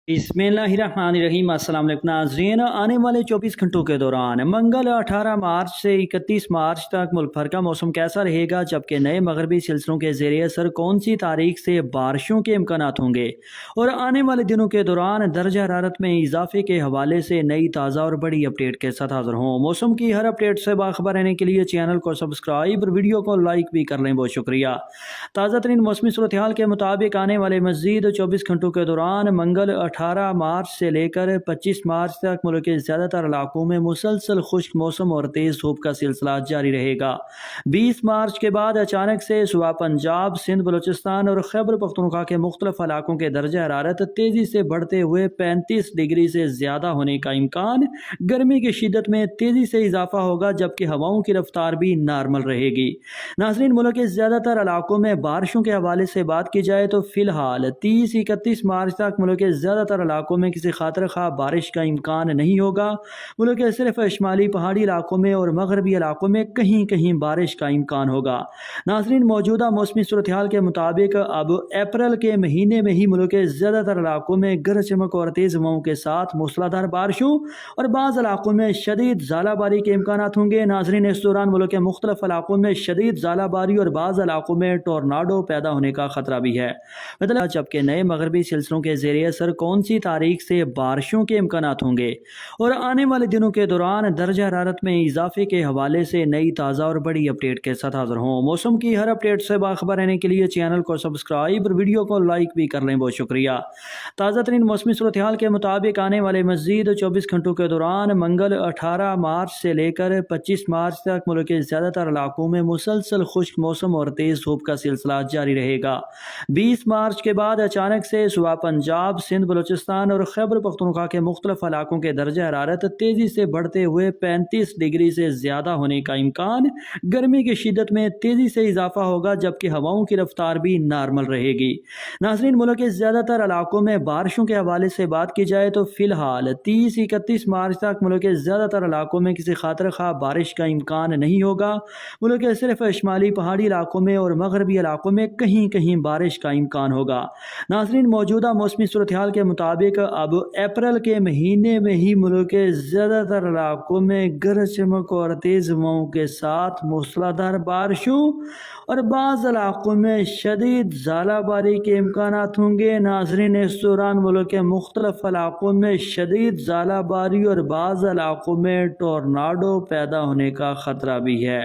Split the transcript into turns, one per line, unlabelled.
बिस्मिल्लाहिर्रहमानिर्रहीम। अस्सलाम वालेकुम नाज़रीन। आने वाले 24 घंटों के दौरान मंगल 18 मार्च से 31 मार्च तक मुल्क भर का मौसम कैसा रहेगा, जबकि नए मगरबी सिलसिलों के ज़ेरे असर कौन सी तारीख से बारिशों के इम्कानात होंगे और आने वाले दिनों के दौरान दर्जा हरारत में इजाफे के हवाले से नई ताज़ा और बड़ी अपडेट के साथ हाज़िर हों। मौसम की हर अपडेट से बाखबर रहने के लिए चैनल को सब्सक्राइब और वीडियो को लाइक भी कर लें, बहुत शुक्रिया। ताज़ा तरीन मौसमी सूरत हाल के मुताबिक आने वाले मज़ीद 24 घंटों के दौरान मंगल 18 मार्च से लेकर 25 मार्च तक मुल्क के ज़्यादातर इलाकों में मुसलसल खुश्क मौसम और तेज़ धूप का सिलसिला जारी रहेगा। 20 मार्च के बाद अचानक से सुबह पंजाब, सिंध, बलूचिस्तान और खैबर पख्तूनख्वा के मुख्तलिफ इलाकों के दर्जा हरारत तेज़ी से बढ़ते हुए 35 डिग्री से ज़्यादा होने का इम्कान। गर्मी की शिद्दत में तेज़ी से इजाफा होगा, जबकि हवाओं की रफ्तार भी नॉर्मल रहेगी। नाज़रीन, मुल्क के ज़्यादातर इलाकों में बारिशों के हवाले से बात की जाए तो फ़िलहाल 30-31 मार्च तक मुल्क के ज़्यादातर इलाकों में किसी खातिर खा बारिश का इम्कान नहीं होगा। मुल्क के सिर्फ शुमाली पहाड़ी इलाकों में और मगरबी इलाकों में कहीं कहीं बारिश का इम्कान होगा। नाज़रीन, मौजूदा मौसमी सूरत हाल के मुताबिक अब अप्रैल के महीने में ही मुल्क के ज़्यादातर इलाकों में गरज चमक और तेज़ हवाओं के साथ मूसलाधार बारिशों और बाज़ इलाकों में शदीद ज़ालाबारी के इम्कानात होंगे। नाज़रीन, इस दौरान मुल्क के मुख्तलिफ इलाकों में शदीद ज़ालाबारी और बाज़ इलाकों में टोर्नाडो पैदा होने का खतरा भी है। मतलब जबकि नए मगरबी सिलसिलों के ज़ेरे असर कौन सी तारीख से बारिशों के इम्कानात होंगे और आने वाले दिनों के दौरान दर्जा हरारत में इजाफे के हवाले से नई ताज़ा और बड़ी अपडेट के साथ हाज़िर हों। मौसम की हर अपडेट से बाखबर रहने के लिए चैनल को सब्सक्राइब और वीडियो को लाइक भी कर लें, बहुत शुक्रिया। ताज़ा तरीन मौसमी सूरत हाल के मुताबिक आने वाले मज़ीद 24 घंटों के दौरान मंगल 18 मार्च से लेकर 25 मार्च तक मुल्क के ज़्यादातर इलाकों में मुसलसल खुश्क मौसम और तेज़ धूप का सिलसिला जारी रहेगा। 20 मार्च के बाद अचानक से सुबह पंजाब, सिंध, बलूचिस्तान और खैबर पख्तूनख्वा के मुख्तलिफ इलाकों के दर्जा हरारत तेज़ी से बढ़ते हुए 35 डिग्री से ज़्यादा होने का इम्कान। गर्मी की शिद्दत में तेज़ी से इजाफा होगा, जबकि हवाओं की रफ्तार भी नॉर्मल रहेगी। नाज़रीन, मुल्क के ज़्यादातर इलाकों में बारिशों के हवाले से बात की जाए तो फ़िलहाल 30-31 मार्च तक मुल्क के ज़्यादातर इलाकों में किसी खातिर खा बारिश का इम्कान नहीं होगा। मुल्क के सिर्फ शुमाली पहाड़ी इलाकों में और मगरबी इलाकों में कहीं कहीं बारिश का इम्कान होगा। नाज़रीन, मौजूदा मौसमी सूरत हाल के मुताबिक अब अप्रैल के महीने में ही मुल्क के ज़्यादातर इलाकों में गरज चमक और तेज़ हवाओं के साथ मूसलाधार बारिशों और बाज़ इलाकों में शदीद ज़ालाबारी के इम्कानात होंगे। नाज़रीन, इस दौरान मुल्क के मुख्तलिफ इलाकों में शदीद ज़ालाबारी और बाज़ इलाकों में टोर्नाडो पैदा होने का खतरा भी है।